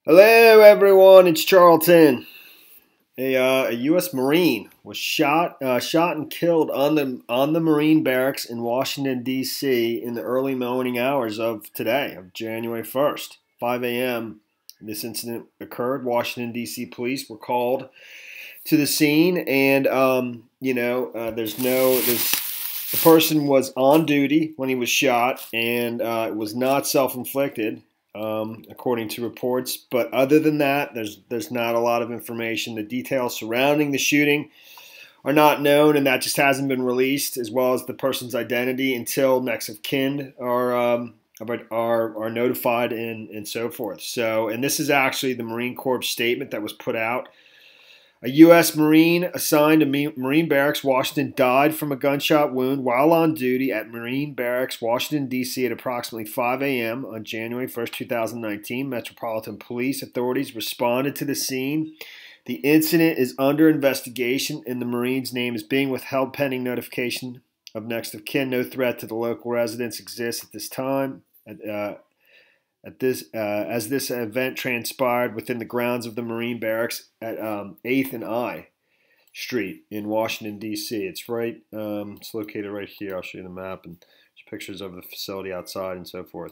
Hello, everyone. It's Charlton. A U.S. Marine was shot and killed on the Marine Barracks in Washington D.C. in the early morning hours of today, of January 1st, 5 a.m. This incident occurred. Washington D.C. police were called to the scene, and the person was on duty when he was shot, and it was not self-inflicted. According to reports. But other than that, there's not a lot of information. The details surrounding the shooting are not known, and that just hasn't been released, as well as the person's identity until next of kin are notified and so forth. So, and this is actually the Marine Corps statement that was put out. A U.S. Marine assigned to Marine Barracks, Washington, died from a gunshot wound while on duty at Marine Barracks, Washington, D.C. at approximately 5 a.m. on January 1st, 2019. Metropolitan Police authorities responded to the scene. The incident is under investigation, and the Marine's name is being withheld pending notification of next of kin. No threat to the local residents exists at this time. As this event transpired within the grounds of the Marine Barracks at 8th and I Street in Washington, D.C. It's right. It's located right here. I'll show you the map and pictures of the facility outside and so forth.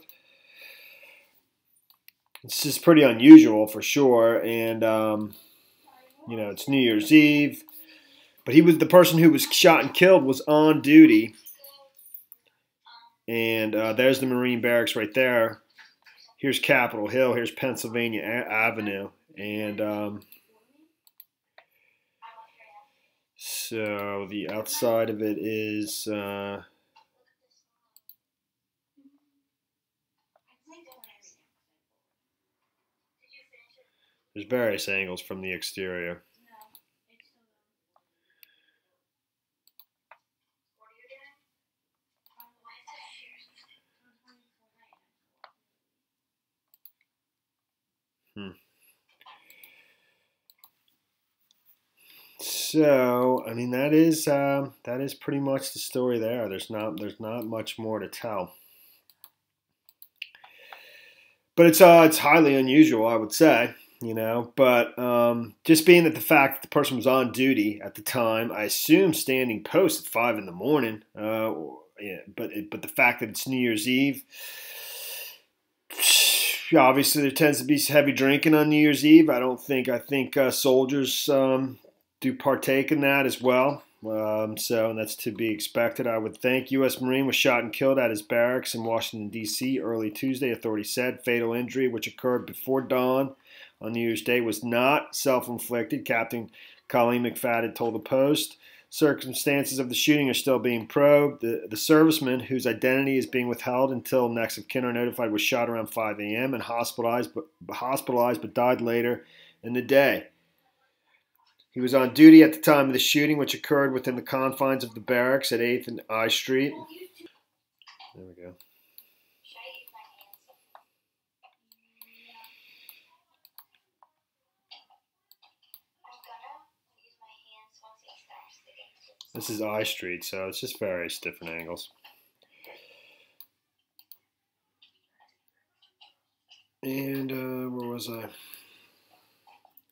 It's just pretty unusual for sure, and it's New Year's Eve. But the person who was shot and killed was on duty, and there's the Marine Barracks right there. Here's Capitol Hill. Here's Pennsylvania Avenue. And so the outside of it is there's various angles from the exterior. So, I mean, that is pretty much the story there. There's not much more to tell. But it's highly unusual, I would say, But just being that the fact that the person was on duty at the time, I assume standing post at 5 in the morning. But the fact that it's New Year's Eve. Obviously, there tends to be heavy drinking on New Year's Eve. I think soldiers do partake in that as well. So that's to be expected, I would think. U.S. Marine was shot and killed at his barracks in Washington, D.C. early Tuesday, authorities said. Fatal injury, which occurred before dawn on New Year's Day, was not self-inflicted, Captain Colleen McFadden told the Post. Circumstances of the shooting are still being probed. The serviceman, whose identity is being withheld until next of kin are notified, was shot around 5 a.m. and hospitalized but died later in the day. He was on duty at the time of the shooting, which occurred within the confines of the barracks at 8th and I Street. There we go. This is I Street, so it's just various different angles. And where was I?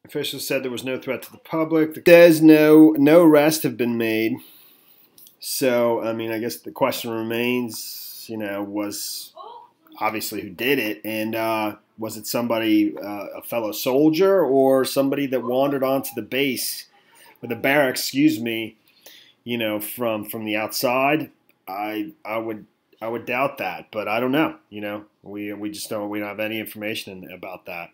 Officials said there was no threat to the public. It says no arrests have been made. So, I mean, I guess the question remains, was obviously who did it, and was it somebody, a fellow soldier, or somebody that wandered onto the base, or the barracks, from the outside? I would doubt that, but I don't know. We just we don't have any information about that.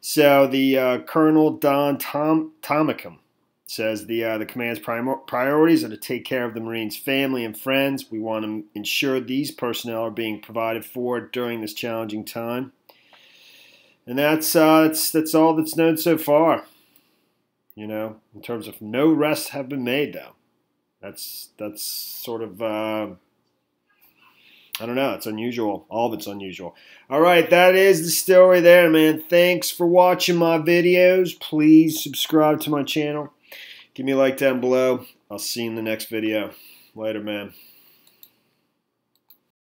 So the Colonel Don Tomicum says the command's priorities are to take care of the Marines' family and friends. We want to ensure these personnel are being provided for during this challenging time. And that's all that's known so far. In terms of no arrests have been made, though. That's sort of I don't know. It's unusual. All of it's unusual. All right, that is the story there, man. Thanks for watching my videos. Please subscribe to my channel. Give me a like down below. I'll see you in the next video. Later, man.